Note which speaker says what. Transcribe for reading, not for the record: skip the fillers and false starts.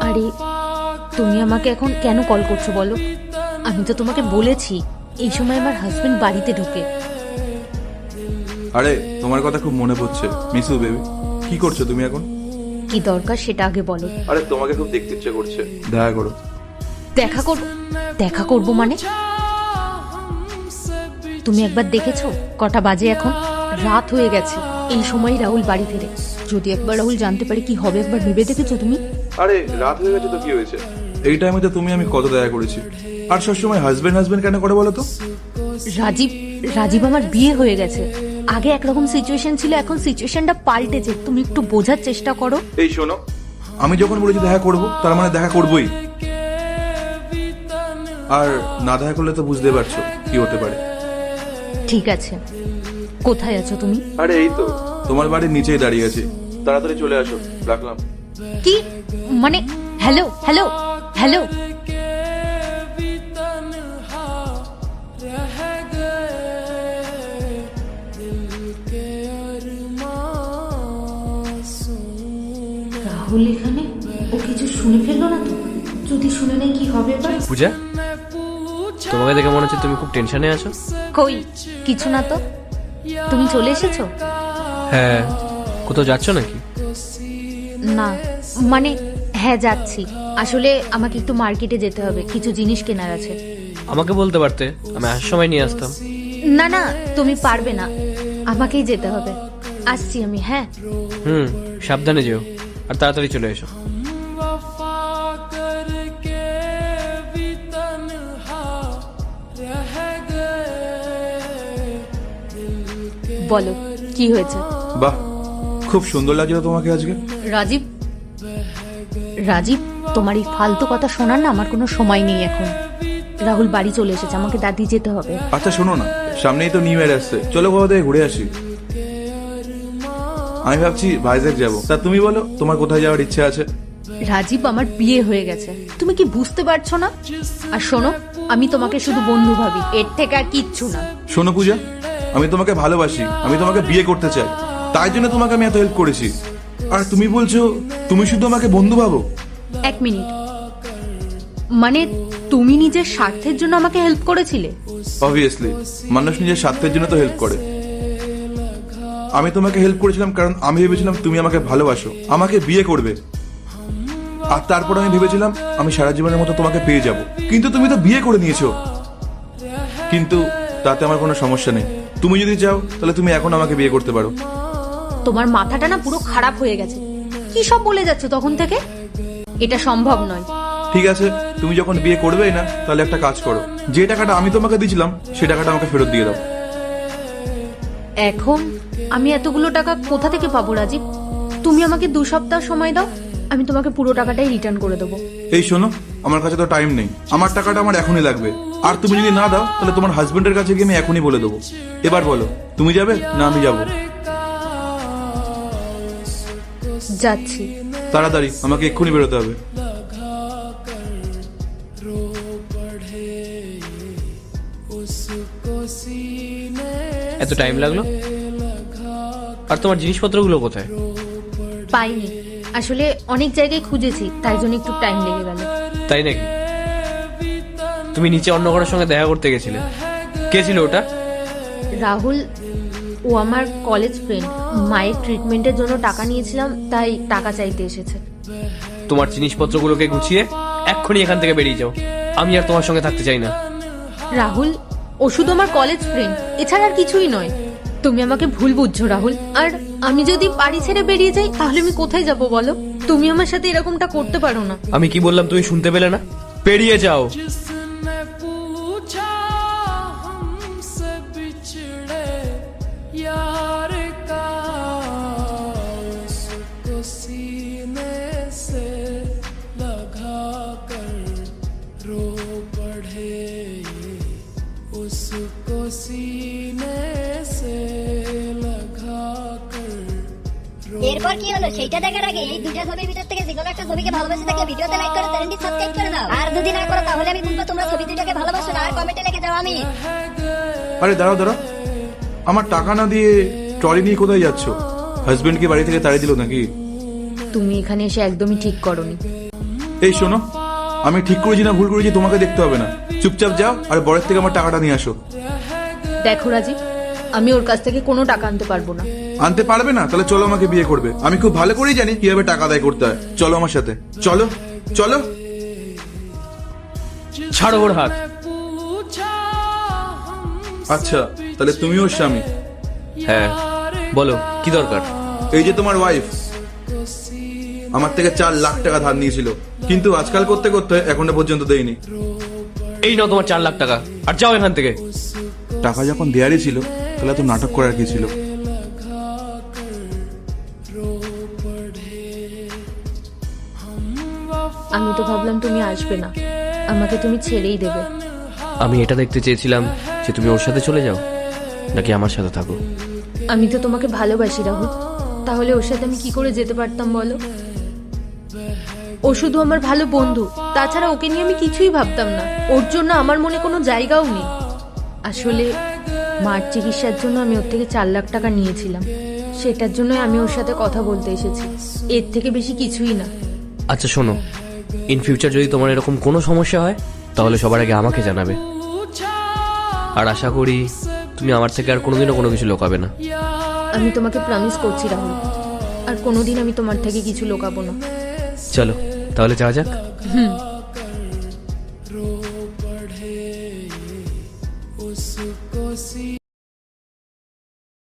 Speaker 1: আরে তুমি আমাকে এখন কেন কল করছো বলো? আমি তো তোমাকে বলেছি এই সময় আমার হাজবেন্ড বাড়িতে ঢোকে।
Speaker 2: আরে তোমার কথা খুব মনে পড়ছে মিসু বেবি। কি করছো তুমি এখন?
Speaker 1: কি দরকার সেটা আগে বলো।
Speaker 2: আরে তোমাকে খুব দেখতে ইচ্ছে করছে, দেখা করো।
Speaker 1: দেখা করবো মানে? তুমি একবার দেখেছো কটা বাজে এখন? রাত হয়ে গেছে। এই সময় রাহুল বাড়ি ফেরে। যদি একবার রাহুল জানতে পারে কি হবে একবার ভেবে দেখেছো তুমি?
Speaker 2: আরে রাত হয়ে গেছে তো কি হয়েছে? এই টাইমে তো তুমি আমি কত দেখা করেছি। আর সবসময় হাজবেন্ড হাজবেন্ড কেন করে বলো তো?
Speaker 1: রাজীব আমার বিয়ে হয়ে গেছে। আগে একরকম সিচুয়েশন ছিল, এখন সিচুয়েশনটা পাল্টেছে। তুমি একটু বোঝার চেষ্টা করো।
Speaker 2: এই শোনো, আমি যখন বলেছি দেখা করব তার মানে দেখা করবই। আর না দেখা করলে তো বুঝতে পারছো কি হতে পারে।
Speaker 1: ঠিক আছে, কোথায় আছো তুমি?
Speaker 2: আরে এই তো তোমার বাড়ির নিচেই দাঁড়িয়ে আছি, তাড়াতাড়ি চলে আসো। রাখলাম।
Speaker 1: কি মানে? Hello hello hello. রাহুল এখানে? ও কিছু শুনে ফেললো না তো? যদি শুনে নেই কি হবে এবার?
Speaker 3: পূজা, তোমাকে দেখে মনে হচ্ছে তুমি খুব টেনশনে আছো।
Speaker 1: কই কিছু না তো। তুমি চলে এসেছো?
Speaker 3: হ্যাঁ, কোথাও যাচ্ছ নাকি?
Speaker 1: না মানে হ্যাঁ যাচ্ছি। আসলে আমাকে একটু মার্কেটে যেতে হবে, কিছু জিনিস কেনার আছে।
Speaker 3: আমাকে বলতে পারতে, আমি আসার সময় নিয়ে আসতাম।
Speaker 1: না না, তুমি পারবে না, আমাকেই যেতে হবে। আসছি আমি। হ্যাঁ
Speaker 3: সাবধানে যেও আর তাড়াতাড়ি চলে এসো।
Speaker 1: বলো কি হয়েছে?
Speaker 2: বাহ, খুব সুন্দর লাগছে তোমাকে আজকে।
Speaker 1: রাজীব তোমার এই ফালতু কথা শোনার না আমার কোনো সময় নেই এখন। রাহুল বাড়ি চলে এসেছে, আমাকে দাদি যেতে হবে।
Speaker 2: আচ্ছা শোনো না, সামনেই তো নিউ ইয়ার আসছে, চলো কোথাও থেকে ঘুরে আসি। আমি ভাবছি ভাইজ্যাক যাবো, তা তুমি বলো তোমার কোথায় যাওয়ার ইচ্ছে আছে?
Speaker 1: রাজীব আমার বিয়ে হয়ে গেছে, তুমি কি বুঝতে পারছো না? আর শোনো, আমি তোমাকে শুধু বন্ধু ভাবি, এর থেকে আর কিচ্ছু না।
Speaker 2: শোনো পূজা, আমি তোমাকে ভালোবাসি, আমি তোমাকে বিয়ে করতে চাই, তাই জন্য তোমাকে আমি এত হেল্প করেছি। আর তুমি বলছো তুমি শুধু আমাকে বন্ধু ভাবো?
Speaker 1: এক মিনিট, মানে তুমি নিজের স্বার্থের জন্য আমাকে হেল্প করেছিলে?
Speaker 2: অবভিয়াসলি, মানুষ নিজের স্বার্থের জন্য তো হেল্প করে। আমি তোমাকে হেল্প করেছিলাম কারণ আমি ভেবেছিলাম তুমি আমাকে ভালোবাসো, আমাকে বিয়ে করবে। আর তারপর আমি ভেবেছিলাম আমি সারা জীবনের মতো তোমাকে পেয়ে যাব। কিন্তু তুমি তো বিয়ে করে নিয়েছো। কিন্তু তাতে আমার কোনো সমস্যা নেই। তুমি যদি চাও তাহলে তুমি এখন আমাকে বিয়ে করতে পারো।
Speaker 1: তোমার মাথাটা না পুরো খারাপ হয়ে গেছে। কি সব বলে যাচ্ছ তখন থেকে? এটা সম্ভব নয়।
Speaker 2: ঠিক আছে, তুমি যখন বিয়ে করবেই না তাহলে একটা কাজ করো, যে টাকাটা আমি তোমাকে দিয়েছিলাম সেই টাকাটা আমাকে ফেরত দিয়ে দাও।
Speaker 1: এখন আমি এতগুলো টাকা কোথা থেকে পাবো রাজীব? তুমি আমাকে 2 সপ্তাহ সময় দাও, আমি তোমাকে পুরো টাকাটাই রিটার্ন করে দেবো।
Speaker 2: এই শোনো, আমার কাছে তো টাইম নেই, আমার টাকাটা আমার এখনই লাগবে। আর তুমি যদি না দাও তাহলে তোমার হাজবেন্ডের কাছে গিয়ে আমি এখনই বলে দেবো। এবার বলো, তুমি যাবে না আমি যাবো?
Speaker 1: যাচ্ছি।
Speaker 2: তাড়াতাড়ি, আমাকে এক্ষুনি বেরোতে হবে।
Speaker 3: এত টাইম লাগলো? আর তোমার জিনিসপত্রগুলো কোথায়?
Speaker 1: পাইনি, আসলে অনেক জায়গায় খুঁজেছি, তাই জন্য একটু টাইম লেগে গেল।
Speaker 3: তাই নাকি? তুমি নিচে অন্য কারোর সঙ্গে দেখা করতে গেছিলে, কে ছিল ওটা?
Speaker 1: রাহুল, ও আমার কলেজ ফ্রেন্ড। মায়ের ট্রিটমেন্টের জন্য টাকা নিয়েছিলাম, তাই টাকা চাইতে এসেছে।
Speaker 3: তোমার জিনিসপত্রগুলোকে গুছিয়ে এক্ষুনি এখান থেকে বেরিয়ে যাও, আমি আর তোমার সঙ্গে থাকতে চাই না।
Speaker 1: রাহুল, ও শুধু আমার কলেজ ফ্রেন্ড, এছাড়া আর কিছুই নয়। তুমি আমাকে ভুল বুঝছো রাহুল। আর আমি যদি বাড়ি ছেড়ে বেরিয়ে যাই তাহলে আমি কোথায় যাব বলো? তুমি আমার সাথে এরকমটা করতে পারো না।
Speaker 3: আমি কি বললাম তুমি শুনতে পেলে না? বেরিয়ে যাও।
Speaker 4: এরপর কি হলো সেইটা দেখার আগে এই দুইটা ছবির ভিতর থেকে যে কোনো একটা ছবিকে ভালোবেসে থাকে ভিডিওতে লাইক করে চ্যানেলটি সাবস্ক্রাইব করে দাও। আর যদি না করো তাহলে আমি বলবো তোমরা ছবি দুইটাকে ভালোবাসো না। আর কমেন্টে লিখে দাও আমি।
Speaker 2: আরে দাঁড়াও দাঁড়াও, আমার টাকা না দিয়ে ট্রলি নিয়ে কোথায় যাচ্ছ? হাজবেন্ড কি বাড়ি থেকে তাড়িয়ে দিল নাকি?
Speaker 1: তুমি এখানে এসে একদমই ঠিক করোনি।
Speaker 2: এই শোনো, আমি ঠিক করেছি না ভুল করেছি তোমাকে দেখতে হবে না। চুপচাপ যাও আর বরের থেকে আমার টাকাটা নিয়ে আসো।
Speaker 1: দেখো রাজীব, আমি ওর কাছ থেকে কোনো টাকা আনতে পারবো না।
Speaker 2: আনতে পারবে না? তাহলে চলো, আমাকে বিয়ে করবে। আমি খুব ভালো করেই জানি কিভাবে টাকা আদায় করতে হয়। চলো আমার সাথে, চলো চলো।
Speaker 3: ছাড়ো ওর হাত।
Speaker 2: আচ্ছা, তাহলে তুমি ওর স্বামী?
Speaker 3: হ্যাঁ, বলো কি দরকার?
Speaker 2: এই যে তোমার ওয়াইফ আমার থেকে 4 লাখ টাকা ধার নিয়েছিল, কিন্তু আজকাল করতে করতে এখনো পর্যন্ত দেয়নি।
Speaker 3: এই নাও তোমার 4 লাখ টাকা, আর যাও এখান থেকে।
Speaker 2: টাকা যখন দেয়ারই ছিল তাহলে তো নাটক করার কি ছিল?
Speaker 1: আমি তো ভাবলাম তুমি আসবে না, আমাকে তুমি ছেড়েই দেবে।
Speaker 3: আমি এটা দেখতে চেয়েছিলাম যে তুমি ওর সাথে চলে যাও নাকি আমার সাথে থাকো।
Speaker 1: আমি তো তোমাকে ভালোবাসি রাহুল, তাহলে ওর সাথে আমি কি করে যেতে পারতাম বলো? ও শুধু আমার ভালো বন্ধু, তাছাড়া ওকে নিয়ে আমি কিছুই ভাবতাম না। ওর জন্য আমার মনে কোনো জায়গাও নেই। আসলে মার চিকিৎসার জন্য আমি ওর থেকে 4 লাখ টাকা নিয়েছিলাম, সেটার জন্য আমি ওর সাথে কথা বলতে এসেছি, এর থেকে বেশি কিছুই না।
Speaker 3: আচ্ছা শোনো, ইন ফিউচার যদি তোমার এরকম কোনো সমস্যা হয় তাহলে সবার আগে আমাকে জানাবে। আর আশা করি তুমি আমার থেকে আর কোনোদিনও কোনো কিছু লুকাবে না।
Speaker 1: আমি তোমাকে প্রমিস করছি রাহুল, আর কোনোদিন আমি তোমার থেকে কিছু লুকাবো না।
Speaker 3: চলো তাহলে যাওয়া যাক।
Speaker 1: হুম।